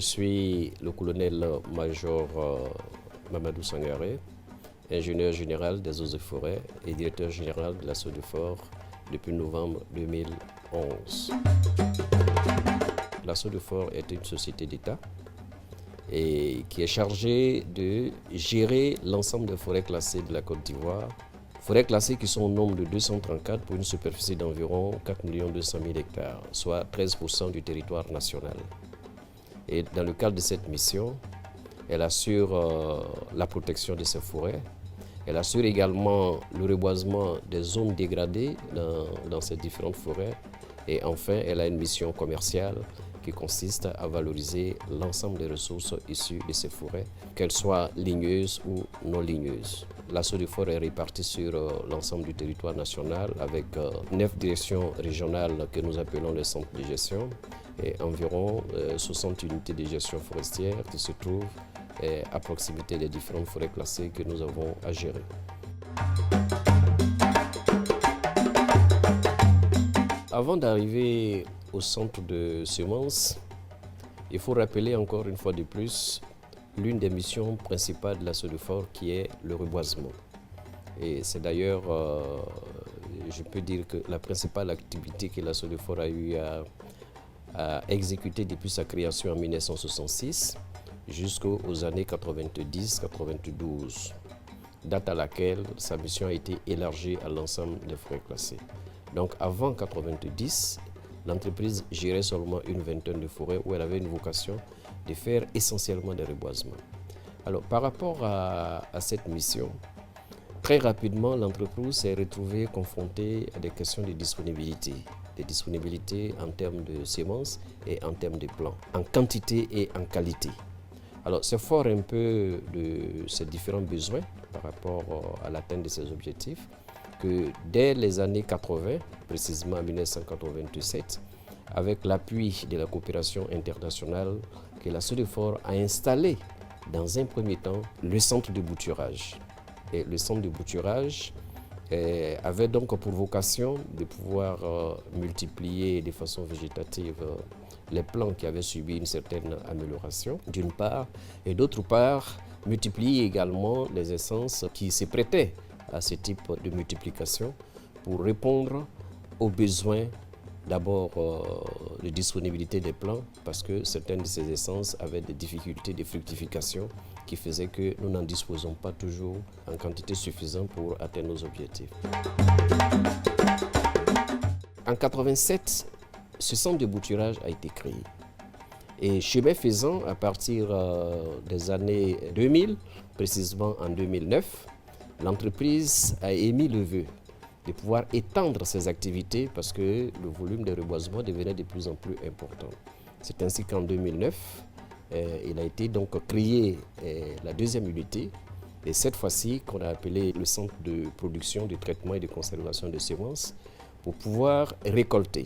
suis le colonel-major Mamadou Sangaré, ingénieur général des eaux et forêts et directeur général de la SODEFOR depuis novembre 2011. La SODEFOR est une société d'État et qui est chargée de gérer l'ensemble des forêts classées de la Côte d'Ivoire. Forêts classées qui sont au nombre de 234 pour une superficie d'environ 4 200 000 hectares, soit 13% du territoire national. Et dans le cadre de cette mission, elle assure la protection de ces forêts. Elle assure également le reboisement des zones dégradées dans ces différentes forêts. Et enfin, elle a une mission commerciale qui consiste à valoriser l'ensemble des ressources issues de ces forêts, qu'elles soient ligneuses ou non ligneuses. La SODEFOR est répartie sur l'ensemble du territoire national avec 9 directions régionales que nous appelons les centres de gestion et environ 60 unités de gestion forestière qui se trouvent à proximité des différentes forêts classées que nous avons à gérer. Avant d'arriver au centre de semences, il faut rappeler encore une fois de plus l'une des missions principales de la SODEFOR qui est le reboisement. Et c'est d'ailleurs, je peux dire que la principale activité que la SODEFOR a eu à exécuter depuis sa création en 1966 jusqu'aux années 90-92, date à laquelle sa mission a été élargie à l'ensemble des forêts classées. Donc avant 90, l'entreprise gérait seulement une vingtaine de forêts où elle avait une vocation de faire essentiellement des reboisements. Alors par rapport à cette mission, très rapidement l'entreprise s'est retrouvée confrontée à des questions de disponibilité. Des disponibilités en termes de semences et en termes de plants, en quantité et en qualité. Alors c'est fort un peu de ces différents besoins par rapport à l'atteinte de ces objectifs que dès les années 80, précisément en 1987, avec l'appui de la coopération internationale, que la SODEFOR a installé dans un premier temps le centre de bouturage. Et le centre de bouturage avait donc pour vocation de pouvoir multiplier de façon végétative les plants qui avaient subi une certaine amélioration, d'une part, et d'autre part, multiplier également les essences qui se prêtaient à ce type de multiplication pour répondre aux besoins d'abord de disponibilité des plants parce que certaines de ces essences avaient des difficultés de fructification qui faisaient que nous n'en disposons pas toujours en quantité suffisante pour atteindre nos objectifs. En 1987, ce centre de bouturage a été créé. Et chemin faisant, à partir des années 2000, précisément en 2009, l'entreprise a émis le vœu de pouvoir étendre ses activités parce que le volume de reboisement devenait de plus en plus important. C'est ainsi qu'en 2009, il a été donc créé la deuxième unité, et cette fois-ci qu'on a appelé le centre de production, de traitement et de conservation de semences pour pouvoir récolter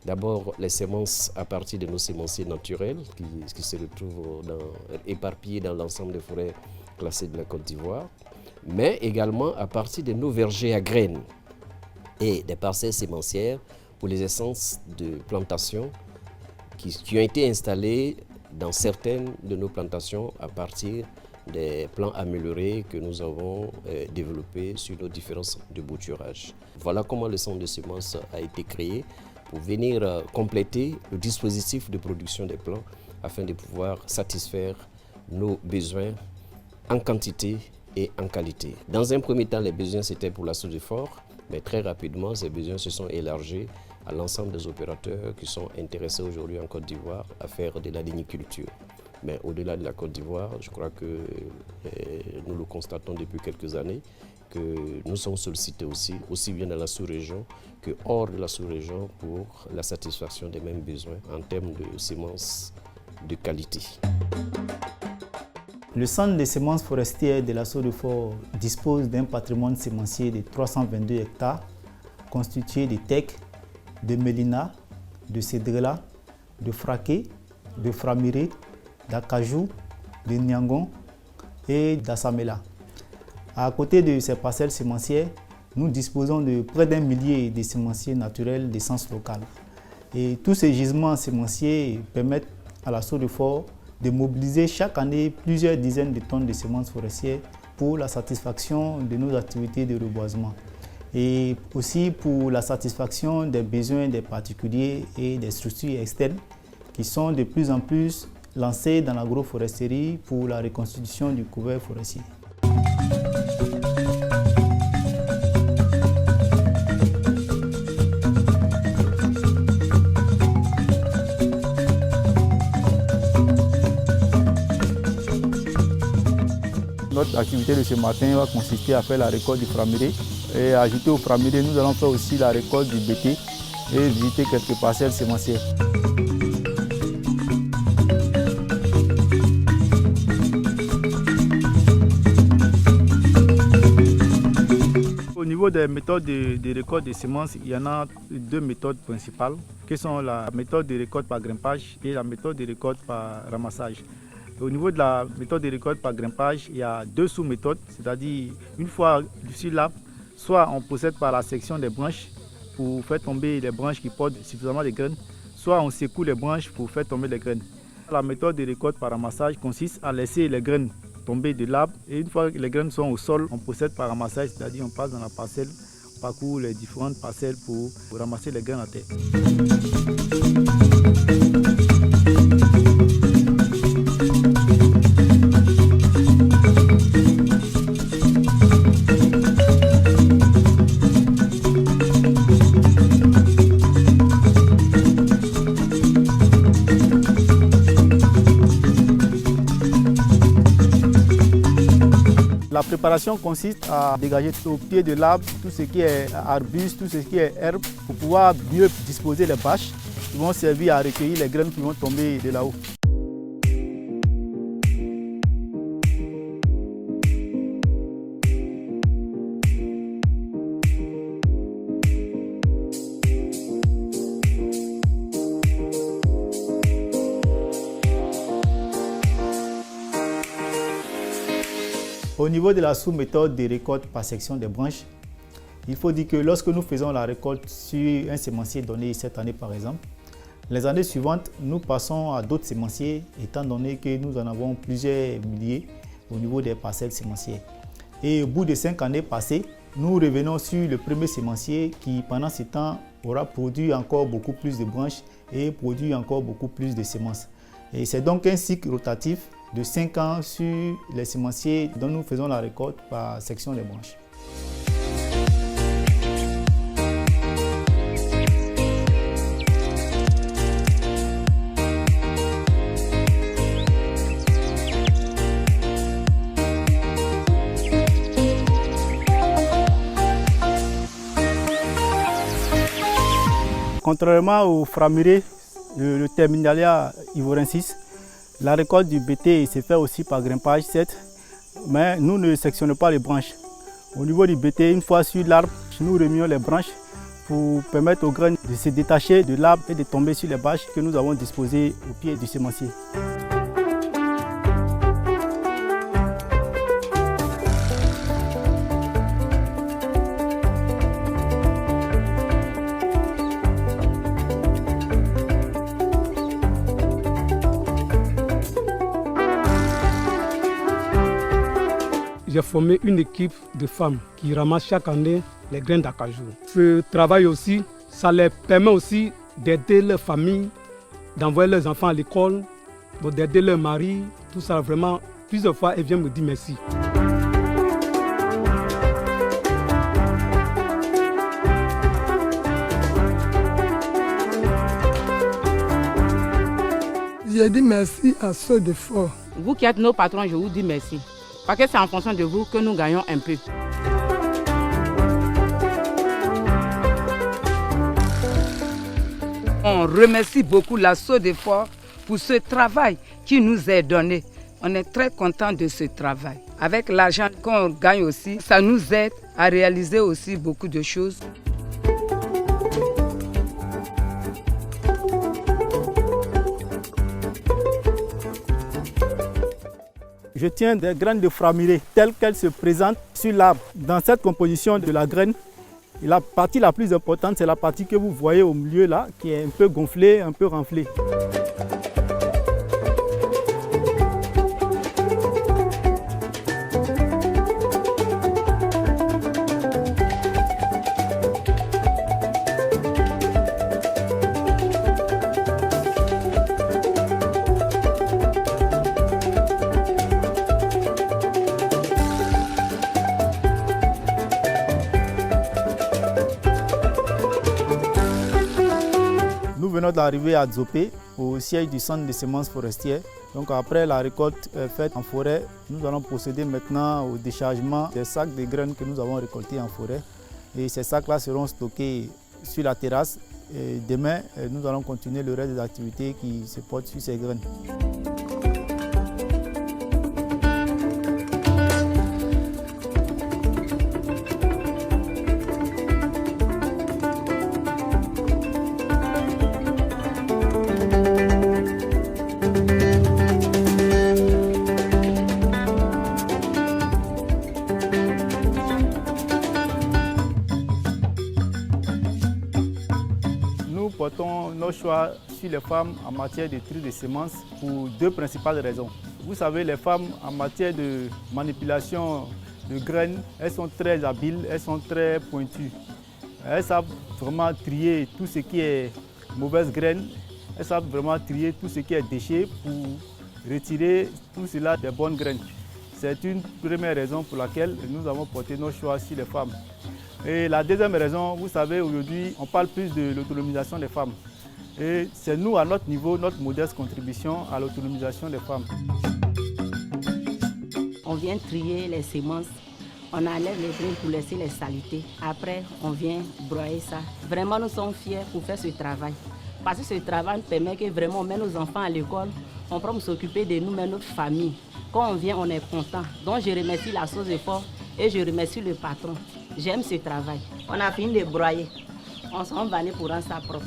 d'abord les semences à partir de nos sémenciers naturels qui se retrouvent éparpillés dans l'ensemble des forêts classées de la Côte d'Ivoire, mais également à partir de nos vergers à graines et des parcelles sémencières pour les essences de plantation qui ont été installées dans certaines de nos plantations à partir des plants améliorés que nous avons développés sur nos différents centres de bouturage. Voilà comment le centre de semences a été créé pour venir compléter le dispositif de production des plants afin de pouvoir satisfaire nos besoins en quantité et en qualité. Dans un premier temps, les besoins c'était pour la SODEFOR, mais très rapidement, ces besoins se sont élargis à l'ensemble des opérateurs qui sont intéressés aujourd'hui en Côte d'Ivoire à faire de la ligniculture. Mais au-delà de la Côte d'Ivoire, je crois que nous le constatons depuis quelques années, que nous sommes sollicités aussi bien dans la sous-région que hors de la sous-région pour la satisfaction des mêmes besoins en termes de semences de qualité. Le centre de semences forestières de la SODEFOR dispose d'un patrimoine sémencier de 322 hectares constitué de teck, de mélina, de cédrela, de fraqué, de framiré, d'acajou, de niangon et d'assamela. À côté de ces parcelles sémencières, nous disposons de près d'1 millier de sémenciers naturels d'essence locale. Et tous ces gisements sémenciers permettent à la SODEFOR de mobiliser chaque année plusieurs dizaines de tonnes de semences forestières pour la satisfaction de nos activités de reboisement et aussi pour la satisfaction des besoins des particuliers et des structures externes qui sont de plus en plus lancés dans l'agroforesterie pour la reconstitution du couvert forestier. Notre activité de ce matin va consister à faire la récolte du framiré. Et ajouté au framiré, nous allons faire aussi la récolte du bété et visiter quelques parcelles sémencières. Au niveau des méthodes de récolte des semences, il y en a deux méthodes principales, qui sont la méthode de récolte par grimpage et la méthode de récolte par ramassage. Au niveau de la méthode de récolte par grimpage, il y a deux sous-méthodes, c'est-à-dire une fois sur l'arbre, soit on procède par la section des branches pour faire tomber les branches qui portent suffisamment de graines, soit on secoue les branches pour faire tomber les graines. La méthode de récolte par ramassage consiste à laisser les graines tomber de l'arbre et une fois que les graines sont au sol, on procède par ramassage, c'est-à-dire on passe dans la parcelle, on parcourt les différentes parcelles pour ramasser les graines à terre. La préparation consiste à dégager au pied de l'arbre tout ce qui est arbuste, tout ce qui est herbe, pour pouvoir mieux disposer les bâches qui vont servir à recueillir les graines qui vont tomber de là-haut. Au niveau de la sous-méthode de récolte par section des branches, il faut dire que lorsque nous faisons la récolte sur un sémencier donné cette année par exemple, les années suivantes, nous passons à d'autres sémenciers étant donné que nous en avons plusieurs milliers au niveau des parcelles sémencières. Et au bout de 5 années passées, nous revenons sur le premier sémencier qui pendant ce temps aura produit encore beaucoup plus de branches et produit encore beaucoup plus de semences. Et c'est donc un cycle rotatif de 5 ans sur les sémenciers dont nous faisons la récolte par section des branches. Contrairement au framiré, le Terminalia ivorensis, la récolte du BT se fait aussi par grimpage, certes, mais nous ne sectionnons pas les branches. Au niveau du BT, une fois sur l'arbre, nous remuons les branches pour permettre aux graines de se détacher de l'arbre et de tomber sur les bâches que nous avons disposées au pied du sémencier. J'ai formé une équipe de femmes qui ramassent chaque année les graines d'acajou. Ce travail aussi, ça leur permet aussi d'aider leur famille, d'envoyer leurs enfants à l'école, d'aider leur mari, tout ça vraiment. Plusieurs fois, elles viennent me dire merci. J'ai dit merci à ceux de fort. Vous qui êtes nos patrons, je vous dis merci. Parce que c'est en fonction de vous que nous gagnons un peu. On remercie beaucoup la SODEFOR pour ce travail qui nous est donné. On est très content de ce travail. Avec l'argent qu'on gagne aussi, ça nous aide à réaliser aussi beaucoup de choses. Je tiens des graines de framiré telles qu'elles se présentent sur l'arbre. Dans cette composition de la graine, la partie la plus importante, c'est la partie que vous voyez au milieu là, qui est un peu gonflée, un peu renflée. venons d'arriver à Dzopé, au siège du centre de semences forestières. Donc après la récolte faite en forêt, nous allons procéder maintenant au déchargement des sacs de graines que nous avons récoltés en forêt. Et ces sacs-là seront stockés sur la terrasse. Et demain, nous allons continuer le reste des activités qui se portent sur ces graines. Nous portons nos choix sur les femmes en matière de tri de semences pour deux principales raisons. Vous savez, les femmes en matière de manipulation de graines, elles sont très habiles, elles sont très pointues. Elles savent vraiment trier tout ce qui est mauvaise graine, elles savent vraiment trier tout ce qui est déchet pour retirer tout cela des bonnes graines. C'est une première raison pour laquelle nous avons porté nos choix sur les femmes. Et la deuxième raison, vous savez, aujourd'hui, on parle plus de l'autonomisation des femmes. Et c'est nous, à notre niveau, notre modeste contribution à l'autonomisation des femmes. On vient trier les semences, on enlève les graines pour laisser les saletés. Après, on vient broyer ça. Vraiment, nous sommes fiers pour faire ce travail. Parce que ce travail nous permet que vraiment on met nos enfants à l'école, on peut s'occuper de nous, mais notre famille. Quand on vient, on est content. Donc je remercie la Source Effort et je remercie le patron. J'aime ce travail. On a fini de broyer. On s'en va aller pour rendre ça propre.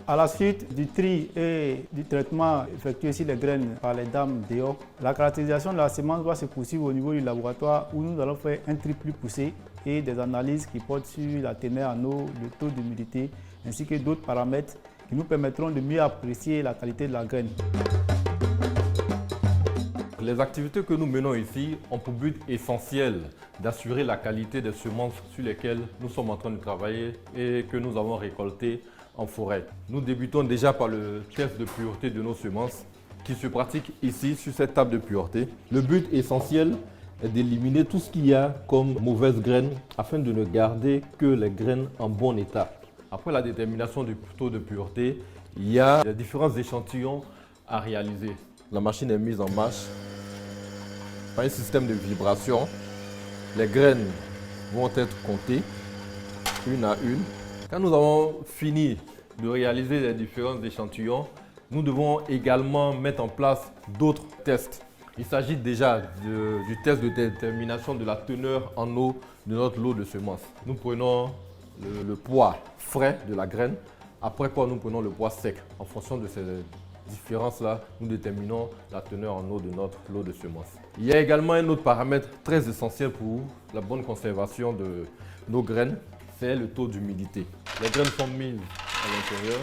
À la suite du tri et du traitement effectué sur les graines par les dames dehors, la caractérisation de la semence va se poursuivre au niveau du laboratoire où nous allons faire un tri plus poussé et des analyses qui portent sur la teneur en eau, le taux d'humidité ainsi que d'autres paramètres qui nous permettront de mieux apprécier la qualité de la graine. Les activités que nous menons ici ont pour but essentiel d'assurer la qualité des semences sur lesquelles nous sommes en train de travailler et que nous avons récoltées en forêt. Nous débutons déjà par le test de pureté de nos semences qui se pratique ici sur cette table de pureté. Le but essentiel est d'éliminer tout ce qu'il y a comme mauvaises graines afin de ne garder que les graines en bon état. Après la détermination du taux de pureté, il y a différents échantillons à réaliser. La machine est mise en marche par un système de vibration. Les graines vont être comptées une à une. Quand nous avons fini de réaliser les différents échantillons, nous devons également mettre en place d'autres tests. Il s'agit déjà du test de détermination de la teneur en eau de notre lot de semences. Nous prenons le poids frais de la graine, après quoi nous prenons le poids sec. En fonction de ces différences-là, nous déterminons la teneur en eau de notre lot de semences. Il y a également un autre paramètre très essentiel pour la bonne conservation de nos graines, c'est le taux d'humidité. Les graines sont mises à l'intérieur,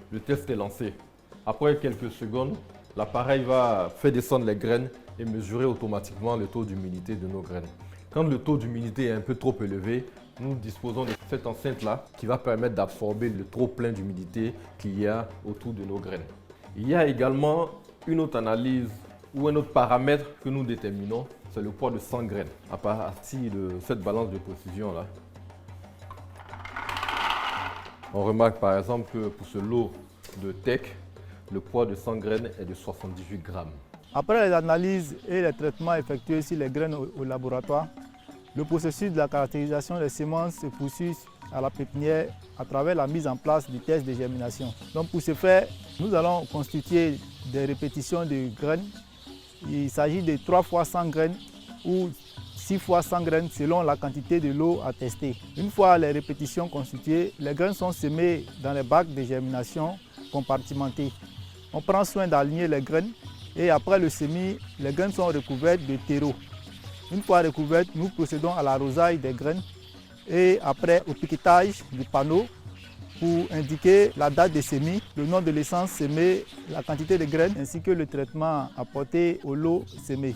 le test est lancé. Après quelques secondes, l'appareil va faire descendre les graines et mesurer automatiquement le taux d'humidité de nos graines. Quand le taux d'humidité est un peu trop élevé, nous disposons de cette enceinte-là qui va permettre d'absorber le trop plein d'humidité qu'il y a autour de nos graines. Il y a également une autre analyse ou un autre paramètre que nous déterminons, c'est le poids de 100 graines. À partir de cette balance de précision-là, on remarque par exemple que pour ce lot de teck, le poids de 100 graines est de 78 grammes. Après les analyses et les traitements effectués sur les graines au laboratoire, le processus de la caractérisation des semences se poursuit à la pépinière à travers la mise en place du test de germination. Donc pour ce faire, nous allons constituer des répétitions de graines. Il s'agit de 3 fois 100 graines ou 6 fois 100 graines selon la quantité de l'eau à tester. Une fois les répétitions constituées, les graines sont semées dans les bacs de germination compartimentés. On prend soin d'aligner les graines et après le semis, les graines sont recouvertes de terreau. Une fois recouvertes, nous procédons à l'arrosage des graines et après au piquetage du panneau pour indiquer la date de semis, le nom de l'essence semée, la quantité de graines ainsi que le traitement apporté au lot semé.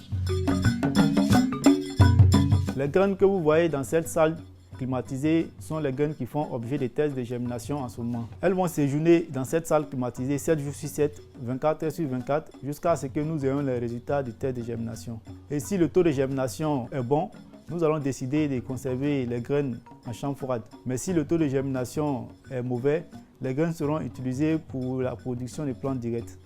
Les graines que vous voyez dans cette salle climatisées sont les graines qui font objet des tests de germination en ce moment. Elles vont séjourner dans cette salle climatisée 7 jours sur 7, 24 heures sur 24, jusqu'à ce que nous ayons les résultats du test de germination. Et si le taux de germination est bon, nous allons décider de conserver les graines en chambre froide. Mais si le taux de germination est mauvais, les graines seront utilisées pour la production de plantes directes.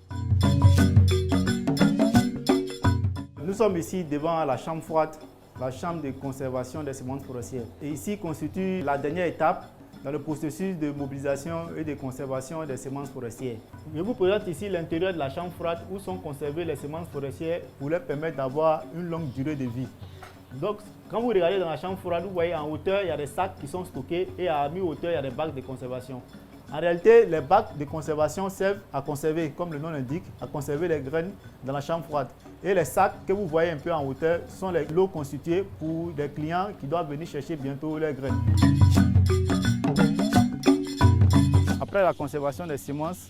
Nous sommes ici devant la chambre froide, la chambre de conservation des semences forestières. Et ici constitue la dernière étape dans le processus de mobilisation et de conservation des semences forestières. Je vous présente ici l'intérieur de la chambre froide où sont conservées les semences forestières pour leur permettre d'avoir une longue durée de vie. Donc, quand vous regardez dans la chambre froide, vous voyez en hauteur, il y a des sacs qui sont stockés et à mi-hauteur, il y a des bacs de conservation. En réalité, les bacs de conservation servent à conserver, comme le nom l'indique, à conserver les graines dans la chambre froide. Et les sacs que vous voyez un peu en hauteur sont les lots constitués pour des clients qui doivent venir chercher bientôt leurs graines. Après la conservation des semences,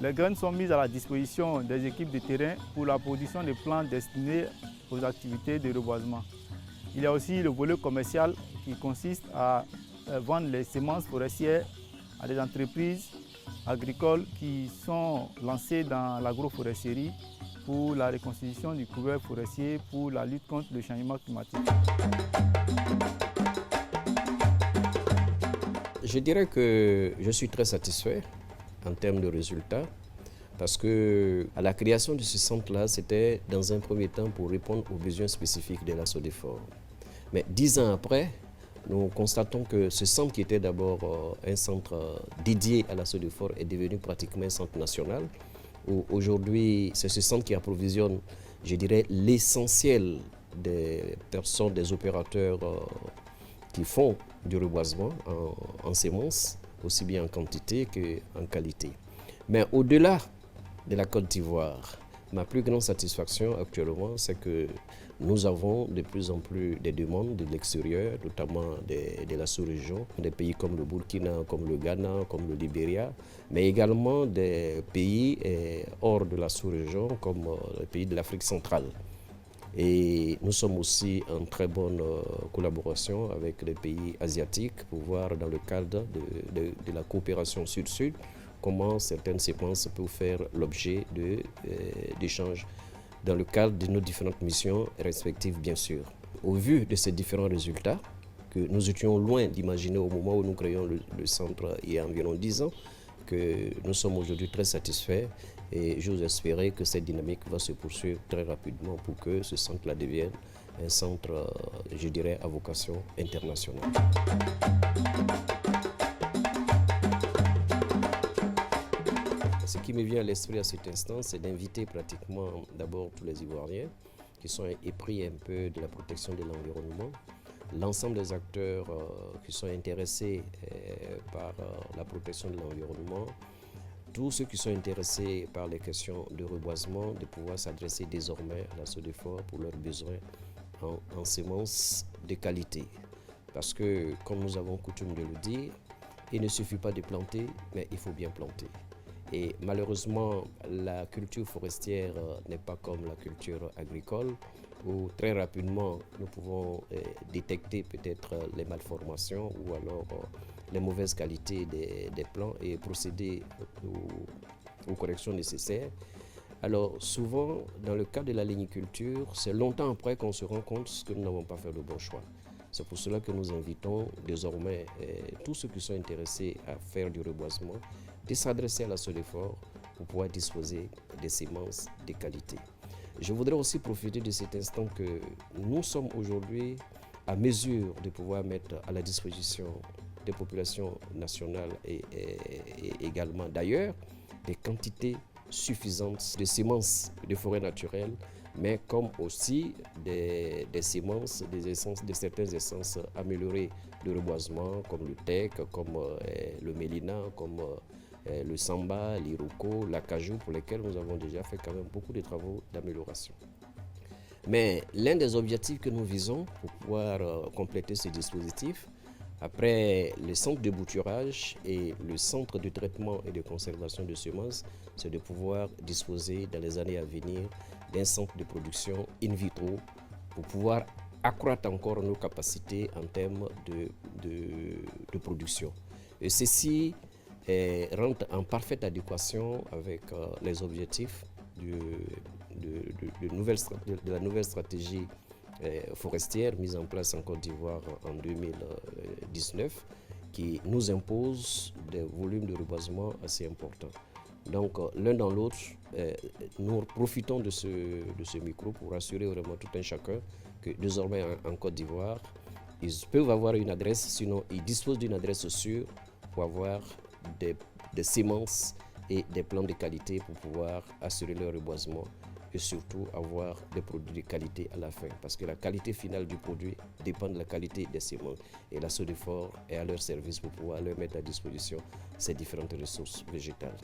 les graines sont mises à la disposition des équipes de terrain pour la production de plantes destinées aux activités de reboisement. Il y a aussi le volet commercial qui consiste à vendre les semences forestières à des entreprises agricoles qui sont lancées dans l'agroforesterie pour la reconstitution du couvert forestier pour la lutte contre le changement climatique. Je dirais que je suis très satisfait en termes de résultats parce que à la création de ce centre-là, c'était dans un premier temps pour répondre aux besoins spécifiques de la SODEFOR. Mais 10 ans après, nous constatons que ce centre qui était d'abord un centre dédié à la SODEFOR est devenu pratiquement un centre national. Aujourd'hui, c'est ce centre qui approvisionne, je dirais, l'essentiel des personnes, des opérateurs qui font du reboisement en semences, aussi bien en quantité qu'en qualité. Mais au-delà de la Côte d'Ivoire, ma plus grande satisfaction actuellement, c'est que nous avons de plus en plus des demandes de l'extérieur, notamment de la sous-région, des pays comme le Burkina, comme le Ghana, comme le Libéria, mais également des pays hors de la sous-région, comme les pays de l'Afrique centrale. Et nous sommes aussi en très bonne collaboration avec les pays asiatiques pour voir dans le cadre de la coopération sud-sud comment certaines séquences peuvent faire l'objet d'échanges dans le cadre de nos différentes missions respectives, bien sûr. Au vu de ces différents résultats, que nous étions loin d'imaginer au moment où nous créions le centre il y a environ 10 ans, que nous sommes aujourd'hui très satisfaits et j'ose espérer que cette dynamique va se poursuivre très rapidement pour que ce centre-là devienne un centre, je dirais, à vocation internationale. Ce qui me vient à l'esprit à cet instant, c'est d'inviter pratiquement d'abord tous les Ivoiriens qui sont épris un peu de la protection de l'environnement, l'ensemble des acteurs qui sont intéressés par la protection de l'environnement, tous ceux qui sont intéressés par les questions de reboisement, de pouvoir s'adresser désormais à la SODEFOR pour leurs besoins en semences de qualité. Parce que, comme nous avons coutume de le dire, il ne suffit pas de planter, mais il faut bien planter. Et malheureusement, la culture forestière n'est pas comme la culture agricole, où très rapidement nous pouvons détecter peut-être les malformations ou alors les mauvaises qualités des plants et procéder aux corrections nécessaires. Alors souvent, dans le cas de la ligniculture, c'est longtemps après qu'on se rend compte que nous n'avons pas fait le bon choix. C'est pour cela que nous invitons désormais tous ceux qui sont intéressés à faire du reboisement de s'adresser à la SODEFOR pour pouvoir disposer des semences de qualité. Je voudrais aussi profiter de cet instant que nous sommes aujourd'hui à mesure de pouvoir mettre à la disposition des populations nationales et également d'ailleurs des quantités suffisantes de semences de forêts naturelles, mais comme aussi des semences, de certaines essences améliorées de reboisement, comme le teck, comme le mélina, comme le samba, l'iroko, l'acajou, pour lesquels nous avons déjà fait quand même beaucoup de travaux d'amélioration. Mais l'un des objectifs que nous visons pour pouvoir compléter ce dispositif, après le centre de bouturage et le centre de traitement et de conservation de semences, c'est de pouvoir disposer dans les années à venir d'un centre de production in vitro pour pouvoir accroître encore nos capacités en termes de production. Et ceci rentre en parfaite adéquation avec les objectifs de la nouvelle stratégie forestière mise en place en Côte d'Ivoire en 2019, qui nous impose des volumes de reboisement assez importants. Donc l'un dans l'autre, nous profitons de ce micro pour rassurer vraiment tout un chacun que désormais en Côte d'Ivoire, ils peuvent avoir une adresse, sinon ils disposent d'une adresse sûre pour avoir des semences et des plans de qualité pour pouvoir assurer leur reboisement et surtout avoir des produits de qualité à la fin. Parce que la qualité finale du produit dépend de la qualité des semences. Et la SODEFOR est à leur service pour pouvoir leur mettre à disposition ces différentes ressources végétales.